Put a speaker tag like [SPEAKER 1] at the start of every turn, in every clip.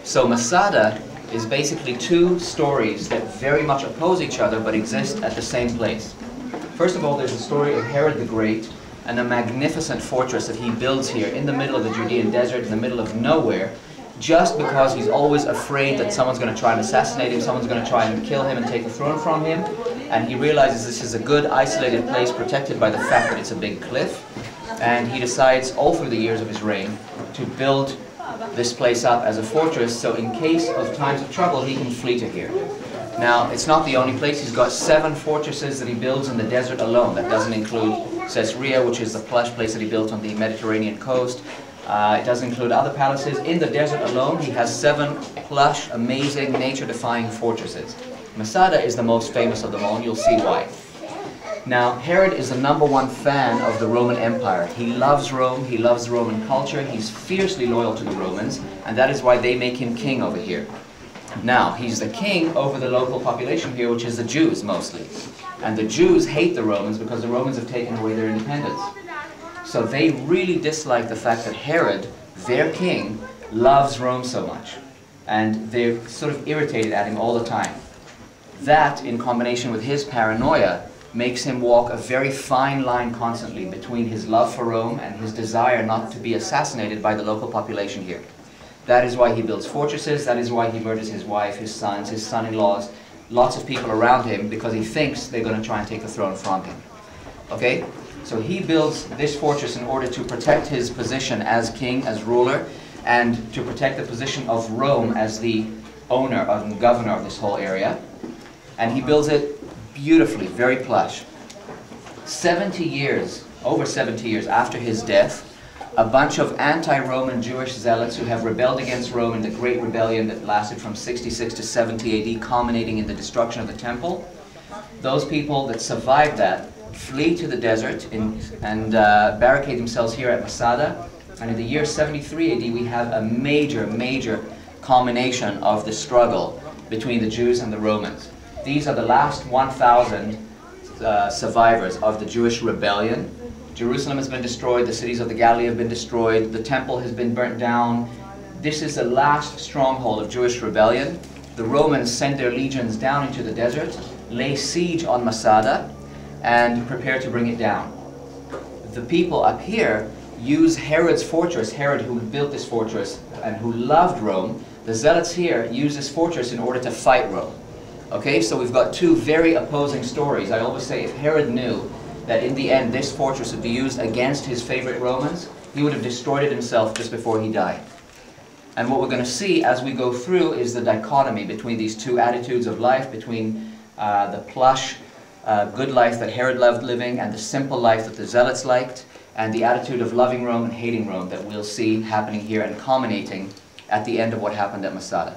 [SPEAKER 1] So Masada is basically two stories that very much oppose each other but exist at the same place. First of all, there's the story of Herod the Great and a magnificent fortress that he builds here in the middle of the Judean desert, in the middle of nowhere, just because he's always afraid that someone's going to try and assassinate him, someone's going to try and kill him and take the throne from him. And he realizes this is a good isolated place protected by the fact that it's a big cliff. And he decides all through the years of his reign to build this place up as a fortress, so in case of times of trouble he can flee to here. Now, it's not the only place. He's got 7 fortresses that he builds in the desert alone. That doesn't include Caesarea, which is the plush place that he built on the Mediterranean coast. It doesn't include other palaces. In the desert alone, he has 7 plush, amazing, nature-defying fortresses. Masada is the most famous of them all, and you'll see why. Now, Herod is the #1 fan of the Roman Empire. He loves Rome, he loves Roman culture, he's fiercely loyal to the Romans, and that is why they make him king over here. Now, he's the king over the local population here, which is the Jews mostly. And the Jews hate the Romans because the Romans have taken away their independence. So they really dislike the fact that Herod, their king, loves Rome so much. And they're sort of irritated at him all the time. That, in combination with his paranoia, makes him walk a very fine line constantly between his love for Rome and his desire not to be assassinated by the local population here. That is why he builds fortresses, that is why he murders his wife, his sons, his son-in-laws, lots of people around him, because he thinks they're going to try and take the throne from him. Okay? So he builds this fortress in order to protect his position as king, as ruler, and to protect the position of Rome as the owner and governor of this whole area. And he builds it beautifully, very plush. 70 years, over 70 years after his death, a bunch of anti-Roman Jewish zealots who have rebelled against Rome in the Great Rebellion that lasted from 66 to 70 AD, culminating in the destruction of the temple. Those people that survived that flee to the desert and barricade themselves here at Masada. And in the year 73 AD, we have a major culmination of the struggle between the Jews and the Romans. These are the last 1,000 survivors of the Jewish rebellion. Jerusalem has been destroyed, the cities of the Galilee have been destroyed, the temple has been burnt down. This is the last stronghold of Jewish rebellion. The Romans send their legions down into the desert, lay siege on Masada, and prepare to bring it down. The people up here use Herod's fortress, Herod who built this fortress and who loved Rome. The zealots here use this fortress in order to fight Rome. Okay, so we've got two very opposing stories. I always say if Herod knew that in the end this fortress would be used against his favorite Romans, he would have destroyed it himself just before he died. And what we're going to see as we go through is the dichotomy between these two attitudes of life, between the plush, good life that Herod loved living and the simple life that the zealots liked, and the attitude of loving Rome and hating Rome that we'll see happening here and culminating at the end of what happened at Masada.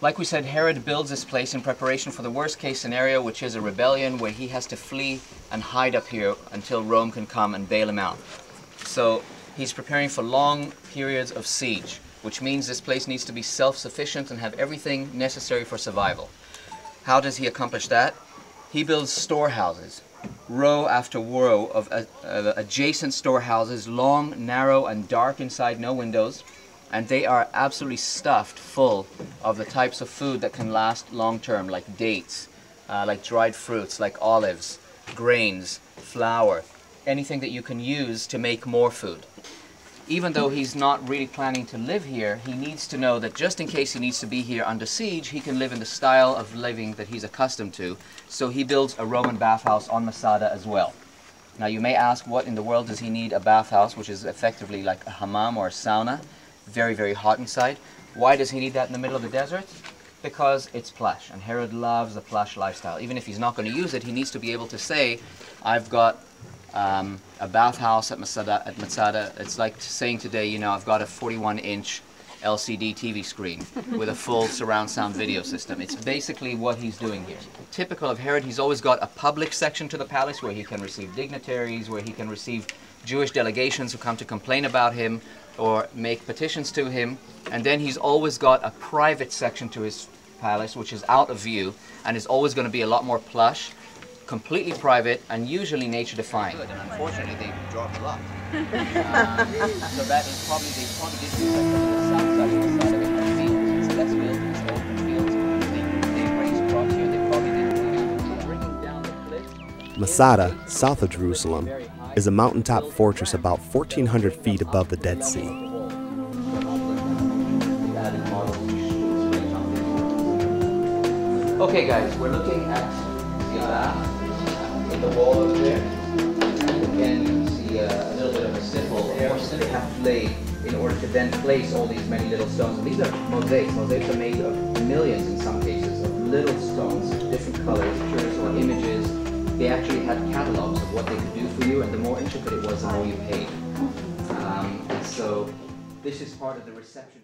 [SPEAKER 1] Like we said, Herod builds this place in preparation for the worst case scenario, which is a rebellion where he has to flee and hide up here until Rome can come and bail him out. So he's preparing for long periods of siege, which means this place needs to be self-sufficient and have everything necessary for survival. How does he accomplish that? He builds storehouses, row after row of adjacent storehouses, long, narrow, and dark inside, no windows. And they are absolutely stuffed full of the types of food that can last long term, like dates, like dried fruits, like olives, grains, flour, anything that you can use to make more food. Even though he's not really planning to live here, he needs to know that just in case he needs to be here under siege, he can live in the style of living that he's accustomed to. So he builds a Roman bathhouse on Masada as well. Now you may ask, what in the world does he need a bathhouse, which is effectively like a hammam or a sauna? Very hot inside. Why does he need that in the middle of the desert? Because it's plush, and Herod loves the plush lifestyle. Even if he's not going to use it, he needs to be able to say, I've got a bathhouse at Masada. It's like saying today, you know, I've got a 41-inch LCD TV screen with a full surround sound video system. It's basically what he's doing here. Typical of Herod, he's always got a public section to the palace where he can receive dignitaries, where he can receive Jewish delegations who come to complain about him or make petitions to him. And then he's always got a private section to his palace, which is out of view, and is always going to be a lot more plush, completely private, and usually nature-defying. And unfortunately, they dropped a lot. So that is probably, they probably did do that on the south side of the field.
[SPEAKER 2] Masada, south of Jerusalem, is a mountaintop fortress about 1,400 feet above the Dead Sea.
[SPEAKER 1] Okay guys, we're looking at the bath in the wall over there. And again, you can see a little bit of a simple they have to lay in order to then place all these many little stones. And these are mosaics. Mosaics are made of millions in some cases of little stones, different colors, pictures or images. They actually had catalogs of what they could do for you, and the more intricate it was, the more you paid. And so this is part of the reception.